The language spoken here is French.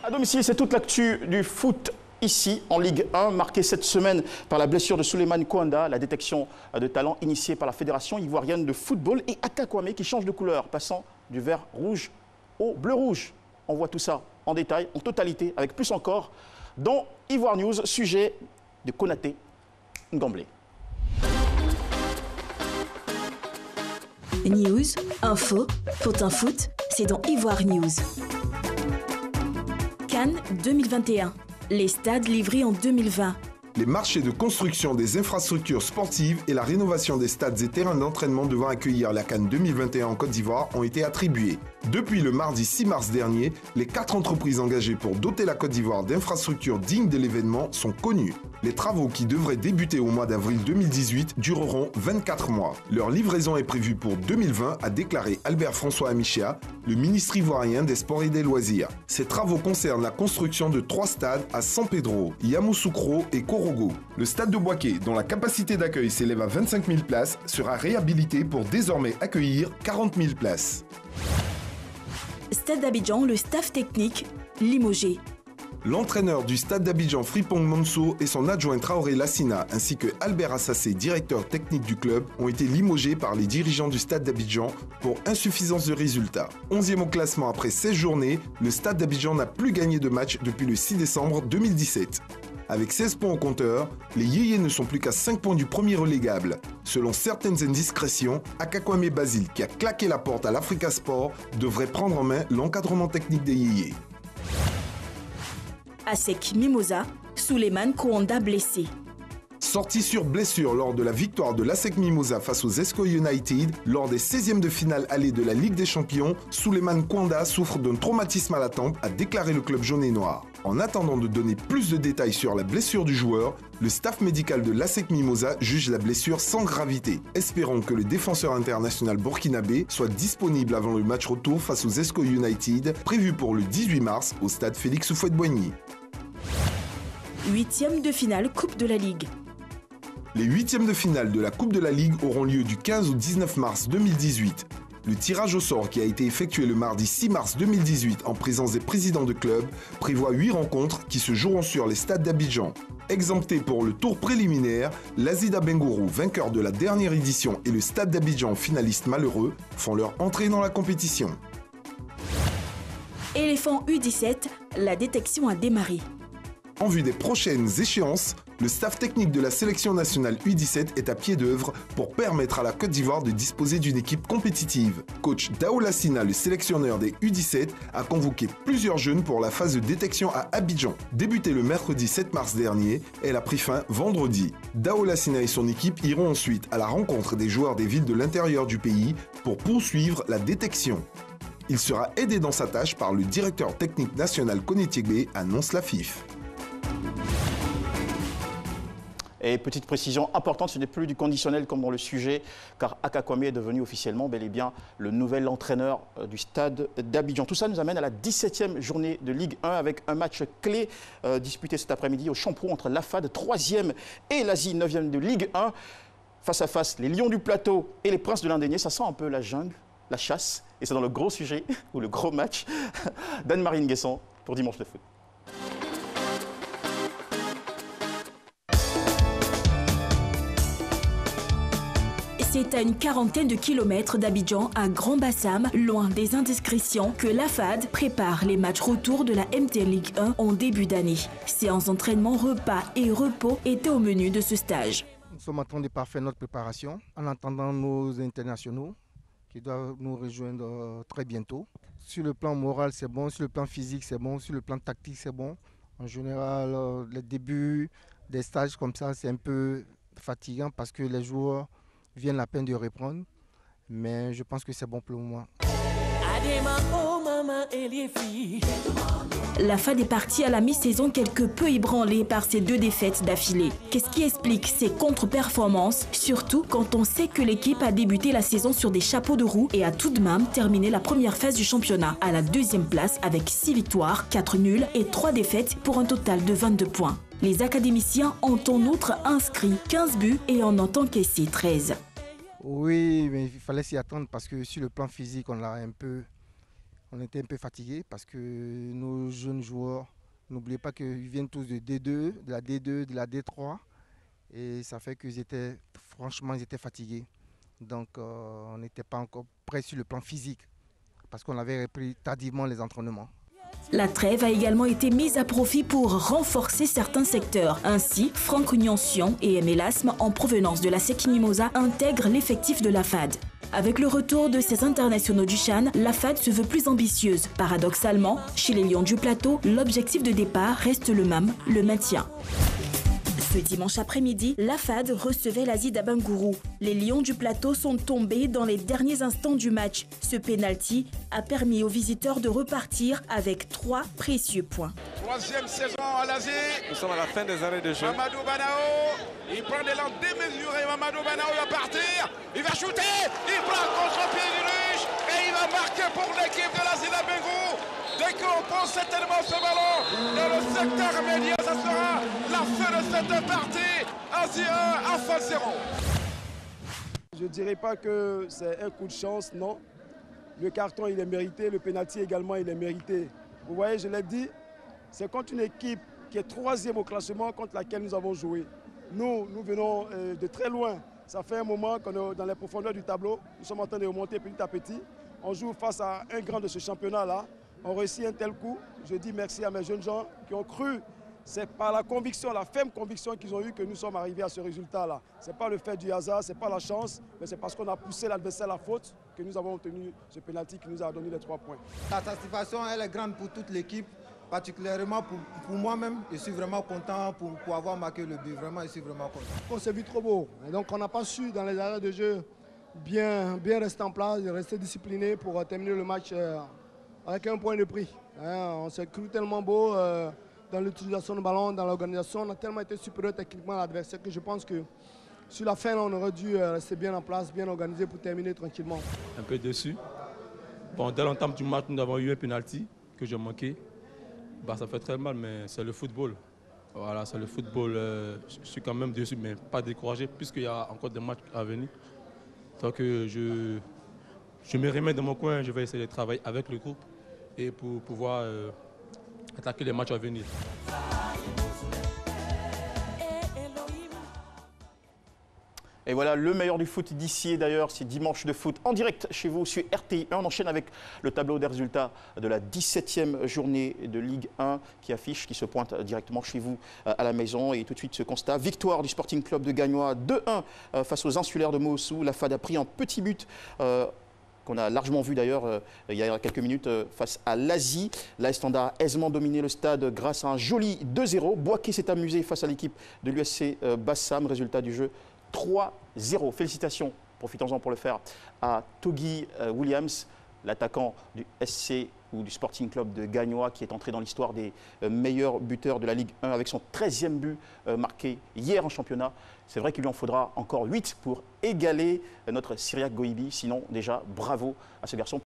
À domicile, c'est toute l'actu du foot ici en Ligue 1, marquée cette semaine par la blessure de Souleymane Kouanda, la détection de talent initiée par la Fédération ivoirienne de football et Aka Kwame qui change de couleur, passant du vert rouge au bleu-rouge. On voit tout ça en détail, en totalité, avec plus encore, dans Ivoire News, sujet de Konaté Ngamblé. News, info, potin foot, c'est dans Ivoire News. Cannes 2021. Les stades livrés en 2020. Les marchés de construction des infrastructures sportives et la rénovation des stades et terrains d'entraînement devant accueillir la Cannes 2021 en Côte d'Ivoire ont été attribués. Depuis le mardi 6 mars dernier, les 4 entreprises engagées pour doter la Côte d'Ivoire d'infrastructures dignes de l'événement sont connues. Les travaux qui devraient débuter au mois d'avril 2018 dureront 24 mois. Leur livraison est prévue pour 2020, a déclaré Albert François Amichia, le ministre ivoirien des Sports et des Loisirs. Ces travaux concernent la construction de 3 stades à San Pedro, Yamoussoukro et Korogo. Le stade de Boaké, dont la capacité d'accueil s'élève à 25 000 places, sera réhabilité pour désormais accueillir 40 000 places. Stade d'Abidjan, le staff technique limogé. L'entraîneur du stade d'Abidjan Frimpong Manso et son adjoint Traoré Lassina ainsi que Albert Assassé, directeur technique du club, ont été limogés par les dirigeants du stade d'Abidjan pour insuffisance de résultats. 11e au classement après 16 journées, le stade d'Abidjan n'a plus gagné de match depuis le 6 décembre 2017. Avec 16 points au compteur, les Yéyés ne sont plus qu'à 5 points du premier relégable. Selon certaines indiscrétions, Aka Kwame Basile, qui a claqué la porte à l'Africa Sport, devrait prendre en main l'encadrement technique des Yéyés. ASEC Mimosa, Souleymane Kouanda blessé. Sorti sur blessure lors de la victoire de l'ASEC Mimosa face aux Esco United, lors des 16e de finale allée de la Ligue des Champions, Souleymane Kouanda souffre d'un traumatisme à la tempe, a déclaré le club jaune et noir. En attendant de donner plus de détails sur la blessure du joueur, le staff médical de l'ASEC Mimosa juge la blessure sans gravité. Espérons que le défenseur international burkinabé soit disponible avant le match retour face aux Esco United, prévu pour le 18 mars au stade Félix Houphouët-Boigny. 8e de finale Coupe de la Ligue. Les 8e de finale de la Coupe de la Ligue auront lieu du 15 au 19 mars 2018. Le tirage au sort qui a été effectué le mardi 6 mars 2018 en présence des présidents de clubs prévoit 8 rencontres qui se joueront sur les stades d'Abidjan. Exemptés pour le tour préliminaire, l'Azida Bengourou, vainqueur de la dernière édition, et le stade d'Abidjan, finaliste malheureux, font leur entrée dans la compétition. Éléphant U17, la détection a démarré. En vue des prochaines échéances, le staff technique de la sélection nationale U17 est à pied d'œuvre pour permettre à la Côte d'Ivoire de disposer d'une équipe compétitive. Coach Dao Lassina, le sélectionneur des U17, a convoqué plusieurs jeunes pour la phase de détection à Abidjan. Débutée le mercredi 7 mars dernier, elle a pris fin vendredi. Dao Lassina et son équipe iront ensuite à la rencontre des joueurs des villes de l'intérieur du pays pour poursuivre la détection. Il sera aidé dans sa tâche par le directeur technique national Koné-Tiégbé, annonce la FIF. Et petite précision importante, ce n'est plus du conditionnel comme dans le sujet, car Aka Kwame est devenu officiellement bel et bien le nouvel entraîneur du stade d'Abidjan. Tout ça nous amène à la 17e journée de Ligue 1 avec un match clé disputé cet après-midi au Champrou entre l'AFAD 3e et l'Asie 9e de Ligue 1. Face à face, les Lions du Plateau et les Princes de l'Indénié, ça sent un peu la jungle, la chasse. Et c'est dans le gros sujet, ou le gros match, d'Anne-Marie Nguesson pour Dimanche de Foot. C'est à une quarantaine de kilomètres d'Abidjan, à Grand Bassam, loin des indiscrétions, que l'AFAD prépare les matchs retour de la MT Ligue 1 en début d'année. Séances d'entraînement, repas et repos étaient au menu de ce stage. Nous sommes en train de parfaire notre préparation en attendant nos internationaux qui doivent nous rejoindre très bientôt. Sur le plan moral, c'est bon, sur le plan physique, c'est bon, sur le plan tactique, c'est bon. En général, le début des stages comme ça, c'est un peu fatigant parce que les joueurs viennent la peine de reprendre, mais je pense que c'est bon pour le moment. La FAD est partie à la mi-saison quelque peu ébranlée par ces 2 défaites d'affilée. Qu'est-ce qui explique ces contre-performances, surtout quand on sait que l'équipe a débuté la saison sur des chapeaux de roue et a tout de même terminé la première phase du championnat à la 2e place avec 6 victoires, 4 nuls et 3 défaites pour un total de 22 points. Les académiciens ont en outre inscrit 15 buts et en ont encaissé 13. Oui, mais il fallait s'y attendre parce que sur le plan physique, on On était un peu fatigués parce que nos jeunes joueurs, n'oubliez pas qu'ils viennent tous de D2, de la D2, de la D3. Et ça fait qu'ils étaient, franchement, ils étaient fatigués. Donc on n'était pas encore prêts sur le plan physique parce qu'on avait repris tardivement les entraînements. La trêve a également été mise à profit pour renforcer certains secteurs. Ainsi, Franck Nyancian et Aimé Lasme, en provenance de la SEC Mimosa, intègrent l'effectif de la FAD. Avec le retour de ces internationaux du CHAN, la FAD se veut plus ambitieuse. Paradoxalement, chez les Lions du Plateau, l'objectif de départ reste le même, le maintien. Ce dimanche après-midi, la FAD recevait l'Asie d'Abangourou. Les Lions du Plateau sont tombés dans les derniers instants du match. Ce pénalty a permis aux visiteurs de repartir avec 3 précieux points. Troisième saison à l'Asie. Nous sommes à la fin des arrêts de jeu. Mamadou Banao, il prend l'élan démesuré. Mamadou Banao va partir, il va shooter, il prend le contre-pied du ruche et il va marquer pour l'équipe de l'Asie d'Abangourou. Dès qu'on pose certainement ce ballon dans le secteur média, ça sera la fin de cette partie. Asie 1, AFA 0. Je ne dirais pas que c'est un coup de chance, non. Le carton, il est mérité, le pénalty également, il est mérité. Vous voyez, je l'ai dit, c'est contre une équipe qui est 3e au classement contre laquelle nous avons joué. Nous venons de très loin. Ça fait un moment qu'on est dans les profondeurs du tableau. Nous sommes en train de remonter petit à petit. On joue face à un grand de ce championnat-là. On réussit un tel coup. Je dis merci à mes jeunes gens qui ont cru. C'est par la conviction, la ferme conviction qu'ils ont eue que nous sommes arrivés à ce résultat-là. Ce n'est pas le fait du hasard, ce n'est pas la chance, mais c'est parce qu'on a poussé l'adversaire à la faute que nous avons obtenu ce pénalty qui nous a donné les 3 points. La satisfaction, elle est grande pour toute l'équipe, particulièrement pour moi-même. Je suis vraiment content pour avoir marqué le but. Vraiment, je suis vraiment content. On s'est vu trop beau. Et donc on n'a pas su, dans les arrêts de jeu, bien rester en place, rester discipliné pour terminer le match avec un point de prix. On s'est cru tellement beau dans l'utilisation du ballon, dans l'organisation. On a tellement été supérieur techniquement à l'adversaire que je pense que sur la fin, on aurait dû rester bien en place, bien organisé pour terminer tranquillement. Un peu déçu. Bon, dès l'entame du match, nous avons eu un penalty que j'ai manqué. Bah, ça fait très mal, mais c'est le football. Voilà, c'est le football. Je suis quand même déçu, mais pas découragé, puisqu'il y a encore des matchs à venir. Donc je me remets dans mon coin, je vais essayer de travailler avec le groupe et pour pouvoir attaquer les matchs à venir. Et voilà, le meilleur du foot d'ici et d'ailleurs, c'est dimanche de foot en direct chez vous sur RTI 1. On enchaîne avec le tableau des résultats de la 17e journée de Ligue 1 qui se pointe directement chez vous à la maison. Et tout de suite ce constat, victoire du Sporting Club de Gagnoa 2-1 face aux Insulaires de Mossou. La FAD a pris un petit but qu'on a largement vu d'ailleurs il y a quelques minutes face à l'Asie. L'AS Standard a aisément dominé le stade grâce à un joli 2-0. Boaké s'est amusé face à l'équipe de l'USC Bassam. Résultat du jeu 3-0. Félicitations, profitons-en pour le faire, à Togi Williams, l'attaquant du SC ou du Sporting Club de Gagnoa qui est entré dans l'histoire des meilleurs buteurs de la Ligue 1 avec son 13e but marqué hier en championnat. C'est vrai qu'il lui en faudra encore 8 pour égaler notre Cyriaque Goibi. Sinon, déjà, bravo à ce garçon.